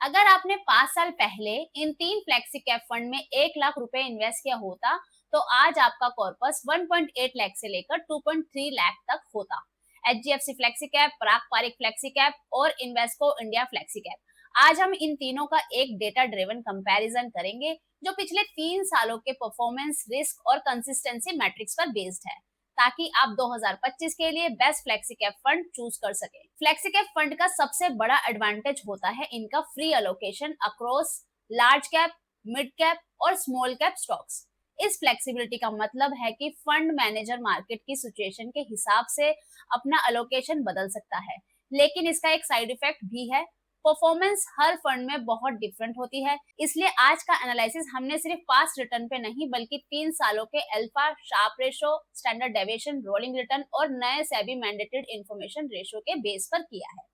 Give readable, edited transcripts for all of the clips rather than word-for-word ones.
अगर आपने 5 साल पहले इन 3 फ्लेक्सी कैप फंड में 1 लाख रुपए इन्वेस्ट किया होता, तो आज आपका कॉर्पस 1.8 लाख से लेकर 2.3 लाख तक होता। HDFC फ्लेक्सी कैप, पराग पारिक फ्लेक्सी कैप और इन्वेस्को इंडिया फ्लेक्सी कैप। आज हम इन तीनों का एक डेटा ड्रिवन कंपैरिजन करेंगे, जो पिछले 3 सालों के परफॉर्मेंस, रिस्क और कंसिस्टेंसी मैट्रिक्स पर बेस्ड है, ताकि आप 2025 के लिए best flexi cap fund choose कर सके। फ्लेक्सी कैप फंड का सबसे बड़ा एडवांटेज होता है इनका free allocation across large cap, mid cap और स्मॉल कैप स्टॉक्स। इस फ्लेक्सिबिलिटी का मतलब है कि फंड मैनेजर मार्केट की सिचुएशन के हिसाब से अपना अलोकेशन बदल सकता है, लेकिन इसका एक साइड इफेक्ट भी है। परफॉर्मेंस हर फंड में बहुत डिफरेंट होती है, इसलिए आज का एनालिसिस हमने सिर्फ पास्ट रिटर्न पे नहीं, बल्कि 3 सालों के alpha, Sharpe ratio, standard deviation, rolling return और नए सेबी मैंडेटेड इंफॉर्मेशन रेशो के बेस पर किया है।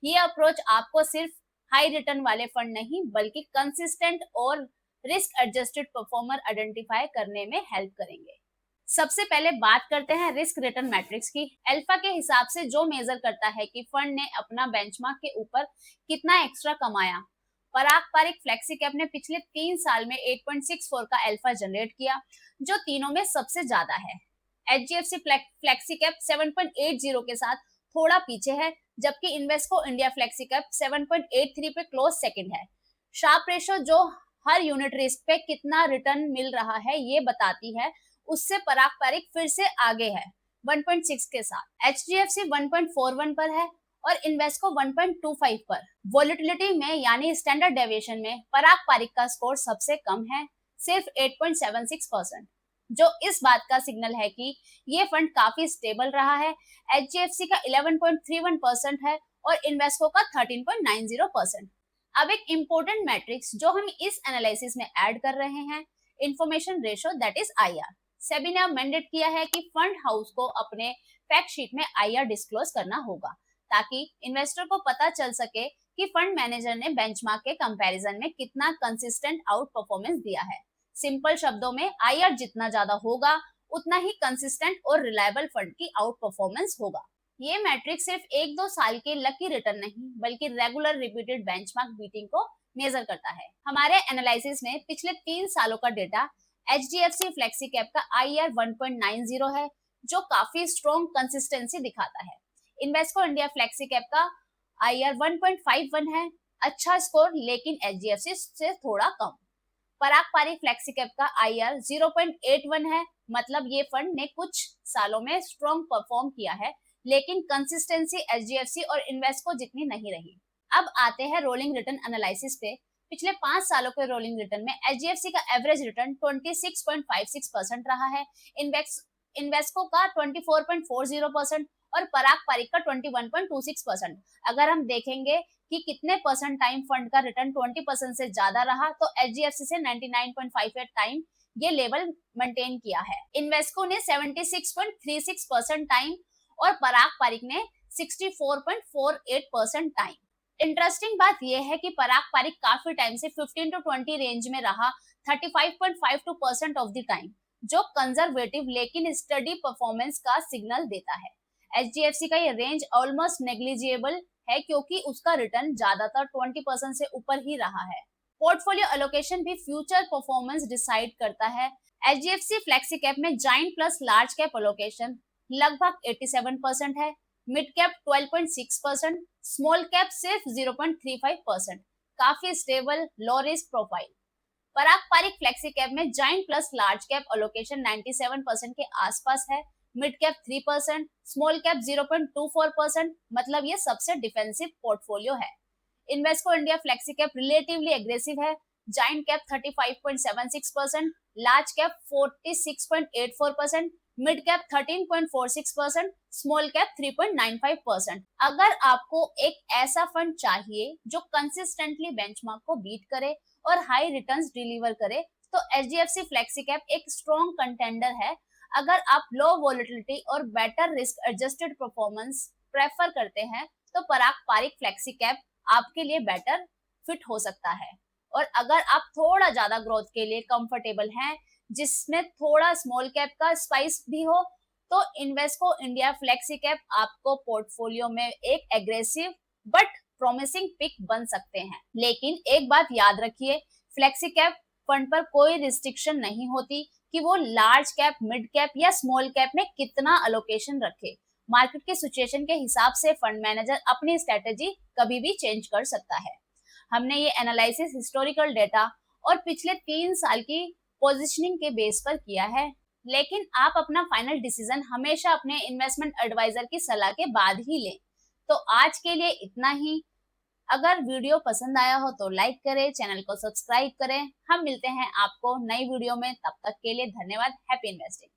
ये अप्रोच आपको सिर्फ हाई रिटर्न वाले फंड नहीं, बल्कि कंसिस्टेंट और रिस्क एडजस्टेड परफॉर्मर आइडेंटिफाई करने में हेल्प करेंगे। सबसे पहले बात करते हैं रिस्क रिटर्न मैट्रिक्स की। अल्फा के हिसाब से जो मेजर करता है कि फंड ने अपना बेंचमार्क के ऊपर कितना एक्स्ट्रा कमाया। पराग पारिक फ्लेक्सी कैप ने पिछले 3 साल में 8.64 का अल्फा जनरेट किया, जो तीनों में सबसे ज्यादा है। HDFC फ्लेक्सी कैप 7.80 के साथ थोड़ा पीछे है, जबकि इन्वेस्को इंडिया फ्लेक्सी कैप 7.83 पे क्लोज सेकंड है। शार्प रेशो, जो हर यूनिट रिस्क पे कितना रिटर्न मिल रहा है ये बताती है, उससे पराग पारिक फिर से आगे है 1.6 के साथ। HDFC 1.41 पर है और इन्वेस्को 1.25 पर। वोलेटिलिटी में यानी स्टैंडर्ड डेविएशन में पराग पारिक का स्कोर सबसे कम है, सिर्फ 8.76%, जो इस बात का सिग्नल है कि ये फंड काफी स्टेबल रहा है। HDFC का 11.31% है और इन्वेस्को का 13.90%। अब एक इम्पोर्टेंट मैट्रिक्स जो हम इस एनालिसिस में ऐड कर रहे हैं, information ratio, that is IR। SEBI ने अब मैंडेट किया है कि फंड हाउस को अपने फैक्ट शीट में IR डिस्क्लोज करना होगा, ताकि इन्वेस्टर को पता चल सके कि फंड मैनेजर ने बेंचमार्क के कंपैरिजन में कितना कंसिस्टेंट आउट परफॉर्मेंस दिया है। सिंपल शब्दों में, IR जितना ज्यादा होगा, उतना ही कंसिस्टेंट और रिलायबल फंड की आउट परफॉर्मेंस होगा। ये मैट्रिक सिर्फ 1-2 साल के लकी रिटर्न नहीं, बल्कि रेगुलर रिपीटेड बेंचमार्क बीटिंग को मेजर करता है। हमारे एनालिसिस में पिछले 3 सालों का डेटा HDFC फ्लेक्सी कैप का IR 1.90 है, जो काफी स्ट्रॉन्ग कंसिस्टेंसी दिखाता है। इन्वेस्को इंडिया फ्लेक्सी कैप का IR 1.51 है, अच्छा स्कोर, लेकिन HDFC से थोड़ा कम। पराग पारिक फ्लेक्सी कैप का IR 0.81 है, मतलब ये फंड ने कुछ सालों में स्ट्रॉन्ग परफॉर्म किया है, लेकिन कंसिस्टेंसी HDFC और इन्वेस्को जितनी नहीं रही। अब आते हैं रोलिंग रिटर्न एनालिसिस पे। पिछले 5 सालों के रोलिंग रिटर्न में HDFC का एवरेज रिटर्न 26.56% रहा है, इन्वेस्को का 24.40% और पराग पारिक का 21.26%। अगर हम देखेंगे कि कितने परसेंट टाइम फंड का रिटर्न 20% से ज्यादा रहा, तो HDFC से 99.58 टाइम ये लेवल मेंटेन किया है। इन्वेस्को ने 76.36% टाइम और पराग पारिक ने 64.48% टाइम। इंटरेस्टिंग बात यह है कि पराग पारिक काफी टाइम से 15 to 20 रेंज में रहा 35.52% ऑफ द टाइम, जो कंजर्वेटिव लेकिन स्टडी परफॉर्मेंस का सिग्नल देता है। HDFC का ये रेंज ऑलमोस्ट नेग्लिजिबल है, क्योंकि उसका रिटर्न ज्यादातर 20% से ऊपर ही रहा है। पोर्टफोलियो एलोकेशन भी फ्यूचर परफॉर्मेंस डिसाइड करता है। HDFC फ्लेक्सी कैप में giant plus large cap allocation लगभग 87% है, मिड कैप 12.6%, स्मॉल कैप सिर्फ 0.35%, काफी स्टेबल लो रिस्क प्रोफाइल। पराग पारिक फ्लेक्सी कैप में giant plus large cap allocation 97% के आसपास है, मिड कैप 3%, स्मॉल कैप 0.24%, मतलब ये सबसे डिफेंसिव पोर्टफोलियो है। Invesco India flexi cap relatively aggressive है, giant cap 35.76%, large cap 46.84%, mid cap 13.46%, small cap 3.95%। अगर आपको एक ऐसा फंड चाहिए जो कंसिस्टेंटली बेंचमार्क को बीट करे और हाई रिटर्न्स डिलीवर करे, तो HDFC फ्लेक्सी कैप एक स्ट्रॉन्ग कंटेंडर है। अगर आप लो वोलेटिलिटी और better risk adjusted performance prefer करते हैं, तो पराग पारिक फ्लेक्सी कैप आपके लिए बेटर फिट हो सकता है। और अगर आप थोड़ा ज्यादा ग्रोथ के लिए कंफर्टेबल हैं, जिसमें थोड़ा स्मॉल कैप का स्पाइस भी हो, तो इन्वेस्को इंडिया फ्लेक्सी कैप आपको पोर्टफोलियो में एक एग्रेसिव बट प्रॉमिसिंग पिक बन सकते हैं। लेकिन एक बात याद रखिए, फ्लेक्सी कैप फंड पर कोई रिस्ट्रिक्शन नहीं होती कि वो लार्ज कैप, मिड कैप या स्मॉल कैप में कितना अलोकेशन रखे। मार्केट के सिचुएशन के हिसाब से फंड मैनेजर अपनी स्ट्रेटेजी कभी भी चेंज कर सकता है। हमने ये एनालिसिस हिस्टोरिकल डेटा और पिछले 3 साल की पोजीशनिंग के बेस पर किया है, लेकिन आप अपना फाइनल डिसीजन हमेशा अपने इन्वेस्टमेंट एडवाइजर की सलाह के बाद ही लें। तो आज के लिए इतना ही। अगर वीडियो पसंद आया हो तो लाइक करें, चैनल को सब्सक्राइब करें। हम मिलते हैं आपको नई वीडियो में, तब तक के लिए धन्यवाद। Happy investing.